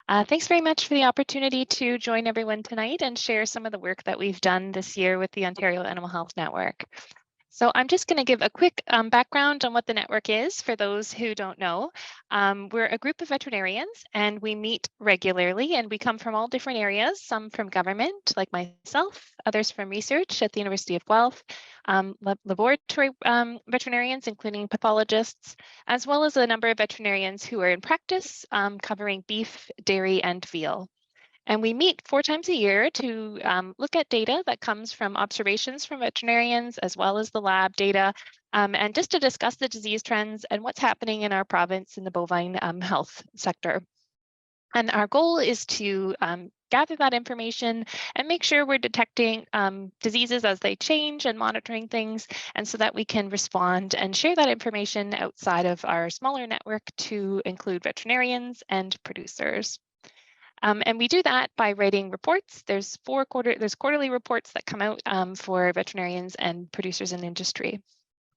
Thanks very much for the opportunity to join everyone tonight and share some of the work that we've done this year with the Ontario Animal Health Network. So I'm just going to give a quick background on what the network is for those who don't know. We're a group of veterinarians and we meet regularly, and we come from all different areas, some from government like myself, others from research at the University of Guelph, laboratory veterinarians including pathologists, as well as a number of veterinarians who are in practice covering beef, dairy, and veal. And we meet 4 times a year to look at data that comes from observations from veterinarians, as well as the lab data, and just to discuss the disease trends and what's happening in our province in the bovine health sector. And our goal is to gather that information and make sure we're detecting diseases as they change and monitoring things, and so that we can respond and share that information outside of our smaller network to include veterinarians and producers. And we do that by writing reports. There's quarterly reports that come out for veterinarians and producers in industry.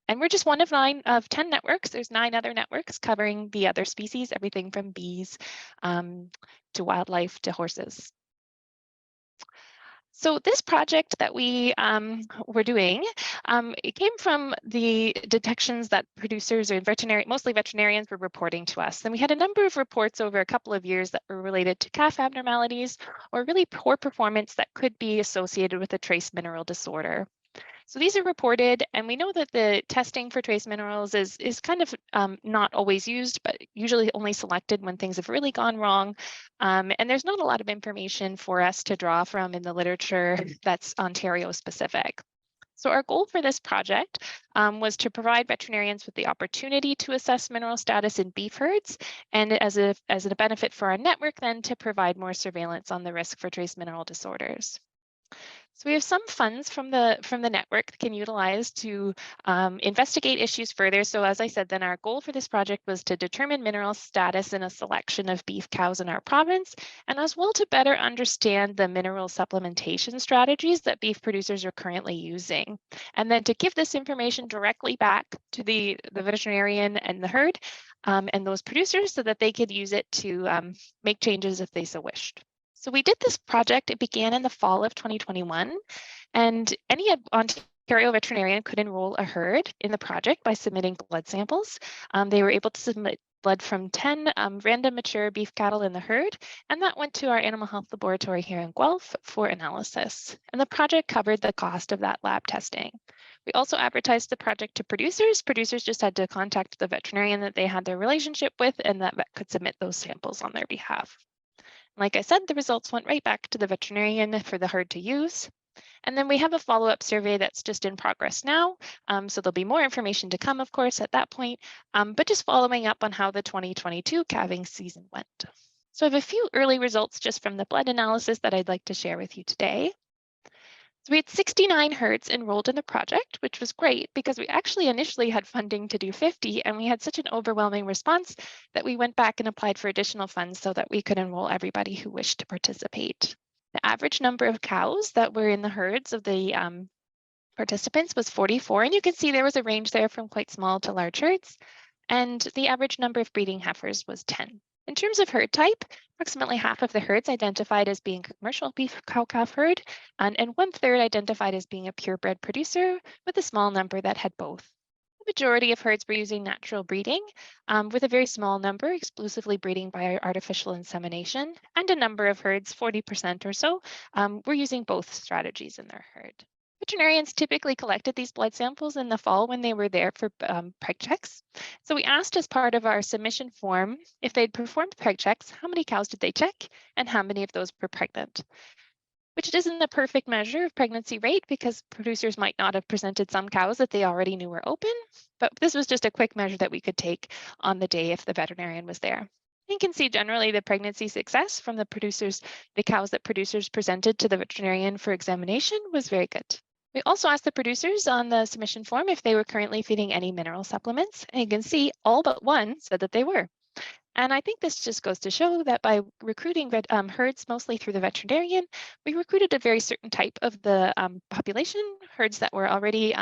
And we're just one of 10 networks. There's 9 other networks covering the other species, everything from bees to wildlife to horses. So this project that we were doing, it came from the detections that producers or mostly veterinarians were reporting to us. And we had a number of reports over a couple of years that were related to calf abnormalities or really poor performance that could be associated with a trace mineral disorder. So these are reported, and we know that the testing for trace minerals is kind of not always used, but usually only selected when things have really gone wrong. And there's not a lot of information for us to draw from in the literature that's Ontario specific. So our goal for this project was to provide veterinarians with the opportunity to assess mineral status in beef herds, and as a benefit for our network then to provide more surveillance on the risk for trace mineral disorders. So we have some funds from the network that can utilize to investigate issues further. So as I said, then our goal for this project was to determine mineral status in a selection of beef cows in our province, and as well to better understand the mineral supplementation strategies that beef producers are currently using. And then to give this information directly back to the veterinarian and the herd and those producers so that they could use it to make changes if they so wished. So we did this project. It began in the fall of 2021, and any Ontario veterinarian could enroll a herd in the project by submitting blood samples. They were able to submit blood from 10 random mature beef cattle in the herd, and that went to our animal health laboratory here in Guelph for analysis. And the project covered the cost of that lab testing. We also advertised the project to producers. Producers just had to contact the veterinarian that they had their relationship with, and that vet could submit those samples on their behalf. Like I said, the results went right back to the veterinarian for the herd to use. And then we have a follow-up survey that's just in progress now. So there'll be more information to come, of course, at that point, but just following up on how the 2022 calving season went. So I have a few early results just from the blood analysis that I'd like to share with you today. So we had 69 herds enrolled in the project, which was great because we actually initially had funding to do 50, and we had such an overwhelming response that we went back and applied for additional funds so that we could enroll everybody who wished to participate. The average number of cows that were in the herds of the participants was 44, and you can see there was a range there from quite small to large herds, and the average number of breeding heifers was 10. In terms of herd type, approximately half of the herds identified as being commercial beef cow-calf herd, and 1/3 identified as being a purebred producer, with a small number that had both. The majority of herds were using natural breeding, with a very small number exclusively breeding by artificial insemination, and a number of herds, 40% or so, were using both strategies in their herd. Veterinarians typically collected these blood samples in the fall when they were there for preg checks. So we asked as part of our submission form, if they'd performed preg checks, how many cows did they check and how many of those were pregnant? Which isn't a perfect measure of pregnancy rate because producers might not have presented some cows that they already knew were open, but this was just a quick measure that we could take on the day if the veterinarian was there. You can see generally the pregnancy success from the cows that producers presented to the veterinarian for examination was very good. We also asked the producers on the submission form if they were currently feeding any mineral supplements, and you can see all but one said that they were. And I think this just goes to show that by recruiting herds mostly through the veterinarian, we recruited a very certain type of the population, herds that were already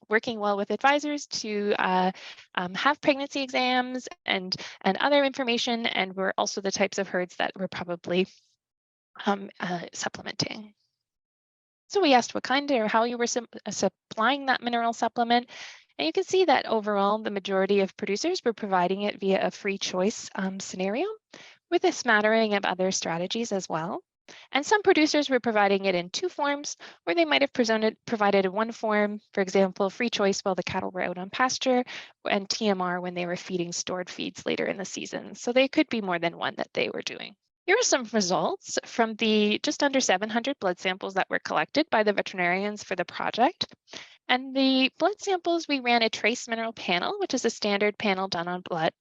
working well with advisors to have pregnancy exams and other information, and were also the types of herds that were probably supplementing. So we asked what kind or how you were supplying that mineral supplement. And you can see that overall, the majority of producers were providing it via a free choice scenario with a smattering of other strategies as well. And some producers were providing it in two forms, where they might have provided one form, for example, free choice while the cattle were out on pasture, and TMR when they were feeding stored feeds later in the season. So they could be more than one that they were doing. Here are some results from the just under 700 blood samples that were collected by the veterinarians for the project. And the blood samples, we ran a trace mineral panel, which is a standard panel done on blood.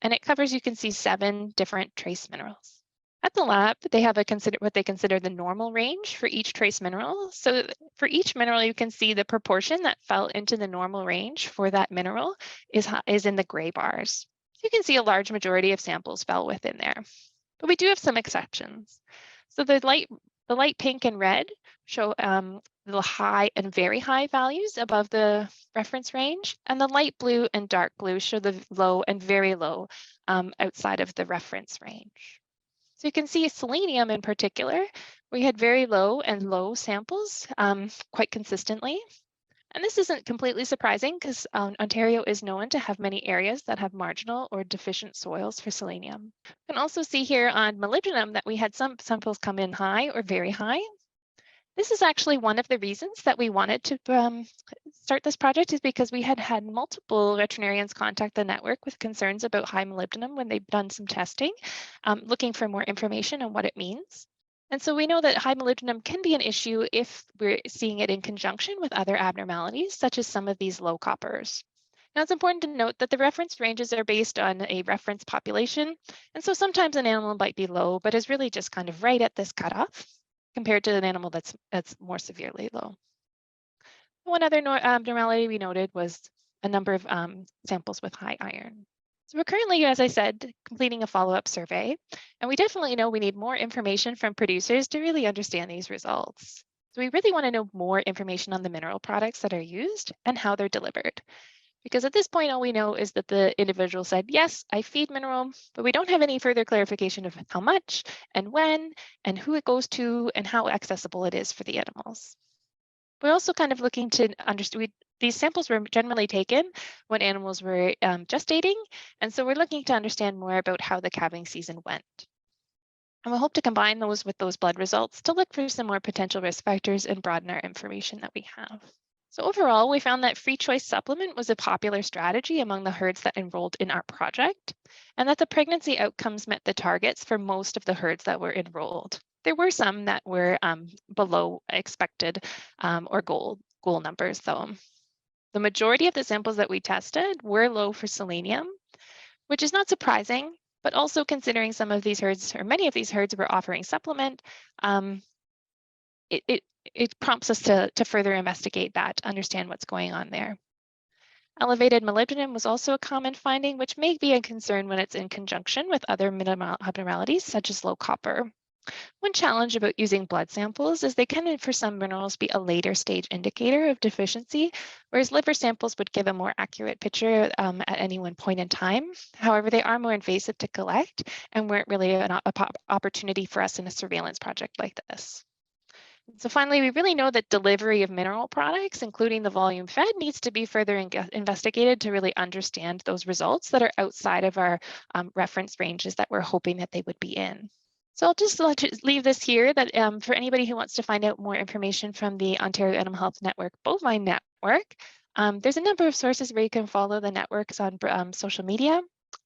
And it covers, you can see, 7 different trace minerals. At the lab, they have what they consider the normal range for each trace mineral. So for each mineral, you can see the proportion that fell into the normal range for that mineral is in the gray bars. So you can see a large majority of samples fell within there. But we do have some exceptions. So the light pink and red show the high and very high values above the reference range, and the light blue and dark blue show the low and very low outside of the reference range. So you can see selenium in particular, we had very low and low samples quite consistently. And this isn't completely surprising because Ontario is known to have many areas that have marginal or deficient soils for selenium. You can also see here on molybdenum that we had some samples come in high or very high. This is actually one of the reasons that we wanted to start this project, is because we had multiple veterinarians contact the network with concerns about high molybdenum when they've done some testing, looking for more information on what it means. And so we know that high molybdenum can be an issue if we're seeing it in conjunction with other abnormalities, such as some of these low coppers. Now, it's important to note that the reference ranges are based on a reference population. And so sometimes an animal might be low, but is really just kind of right at this cutoff compared to an animal that's more severely low. One other abnormality we noted was a number of samples with high iron. So we're currently, as I said, completing a follow-up survey, and we definitely know we need more information from producers to really understand these results. So we really want to know more information on the mineral products that are used and how they're delivered. Because at this point, all we know is that the individual said, yes, I feed mineral, but we don't have any further clarification of how much and when and who it goes to and how accessible it is for the animals. We're also kind of looking to understand, these samples were generally taken when animals were gestating, and so we're looking to understand more about how the calving season went. And we'll hope to combine those with those blood results to look for some more potential risk factors and broaden our information that we have. So overall, we found that free choice supplement was a popular strategy among the herds that enrolled in our project, and that the pregnancy outcomes met the targets for most of the herds that were enrolled. There were some that were below expected or goal numbers though. The majority of the samples that we tested were low for selenium, which is not surprising, but also considering some of these herds, or many of these herds, were offering supplement, it prompts us to further investigate that, to understand what's going on there. Elevated molybdenum was also a common finding, which may be a concern when it's in conjunction with other abnormalities, such as low copper. One challenge about using blood samples is they can, for some minerals, be a later stage indicator of deficiency, whereas liver samples would give a more accurate picture at any one point in time. However, they are more invasive to collect and weren't really an opportunity for us in a surveillance project like this. So finally, we really know that delivery of mineral products, including the volume fed, needs to be further investigated to really understand those results that are outside of our reference ranges that we're hoping that they would be in. So I'll just leave this here, that for anybody who wants to find out more information from the Ontario Animal Health Network Bovine Network, there's a number of sources where you can follow the networks on social media.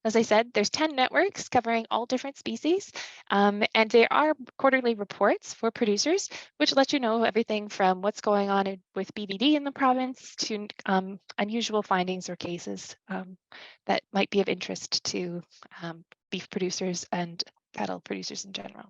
As I said, there's 10 networks covering all different species, and there are quarterly reports for producers, which let you know everything from what's going on with BVD in the province to unusual findings or cases that might be of interest to beef producers and cattle producers in general.